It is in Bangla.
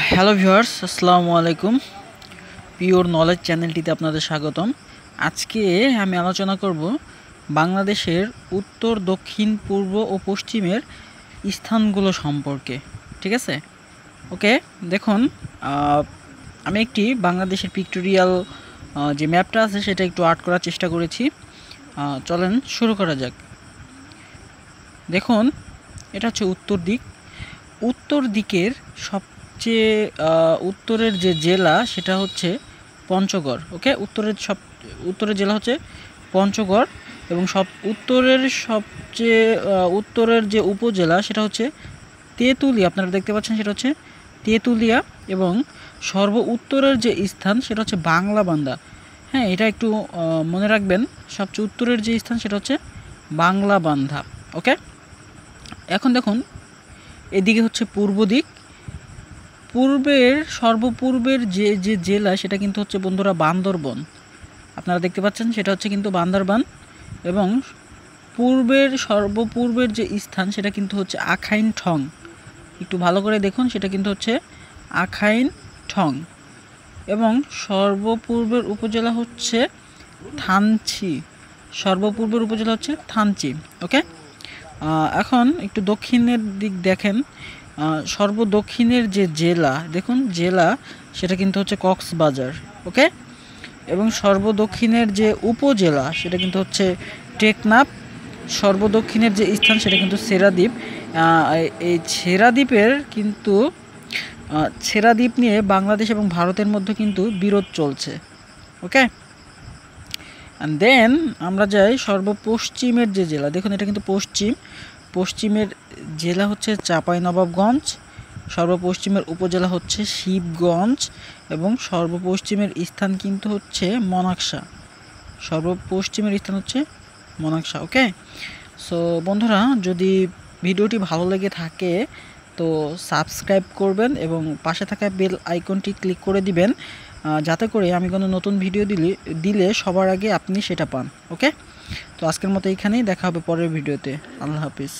হ্যালো ভিউয়ার্স, আসসালামু আলাইকুম। পিওর নলেজ চ্যানেলটিতে আপনাদের স্বাগতম। আজকে আমি আলোচনা করব বাংলাদেশের উত্তর, দক্ষিণ, পূর্ব ও পশ্চিমের স্থানগুলো সম্পর্কে। ঠিক আছে? ওকে, দেখুন, আমি একটি বাংলাদেশের পিক্টোরিয়াল যে ম্যাপটা আছে সেটা একটু আর্ট করার চেষ্টা করেছি। চলেন শুরু করা যাক। দেখুন, এটা হচ্ছে উত্তর দিক। উত্তর দিকের সবচেয়ে উত্তরের যে জেলা সেটা হচ্ছে পঞ্চগড়। ওকে, উত্তরের জেলা হচ্ছে পঞ্চগড় এবং উত্তরের সবচেয়ে উত্তরের যে উপজেলা সেটা হচ্ছে তেঁতুলিয়া। আপনারা দেখতে পাচ্ছেন সেটা হচ্ছে তেঁতুলিয়া এবং সর্ব উত্তরের যে স্থান সেটা হচ্ছে বাংলাবান্ধা। হ্যাঁ, এটা একটু মনে রাখবেন, সবচেয়ে উত্তরের যে স্থান সেটা হচ্ছে বাংলাবান্ধা। ওকে, এখন দেখুন, এদিকে হচ্ছে পূর্ব দিক। সর্বপূর্বের যে জেলা সেটা কিন্তু হচ্ছে বন্ধুরা বান্দরবন। আপনারা দেখতে পাচ্ছেন সেটা হচ্ছে কিন্তু বান্দরবান এবং সর্বপূর্বের যে স্থান সেটা কিন্তু হচ্ছে আখাইন ঠং। একটু ভালো করে দেখুন, সেটা কিন্তু হচ্ছে আখাইন ঠং এবং সর্বপূর্বের উপজেলা হচ্ছে থানচি। ওকে, এখন একটু দক্ষিণের দিক দেখেন। সর্বদক্ষিণের যে জেলা, দেখুন জেলা সেটা কিন্তু হচ্ছে কক্সবাজার। ওকে, এবং সর্বদক্ষিণের যে উপজেলা সেটা কিন্তু হচ্ছে টেকনাফ। সর্বদক্ষিণের যে স্থান সেটা কিন্তু সেরাদ্বীপ। এই ছেড়াদ্বীপ নিয়ে বাংলাদেশ এবং ভারতের মধ্যে কিন্তু বিরোধ চলছে। ওকে, অ্যান্ড দেন আমরা যাই সর্বপশ্চিমের যে জেলা। দেখুন, এটা কিন্তু পশ্চিমের জেলা হচ্ছে চাঁপাইনবাবগঞ্জ। সর্বপশ্চিমের উপজেলা হচ্ছে শিবগঞ্জ এবং সর্বপশ্চিমের স্থান কিন্তু হচ্ছে মনাক্সা। ওকে, সো বন্ধুরা, যদি ভিডিওটি ভালো লেগে থাকে তো সাবস্ক্রাইব করবেন এবং পাশে থাকা বেল আইকনটি ক্লিক করে দিবেন, যাতে করে আমি কোনো নতুন ভিডিও দিলে সবার আগে আপনি সেটা পান। ওকে, তো আজকের মতো এইখানেই, দেখা হবে পরের ভিডিওতে। আল্লাহ হাফিজ।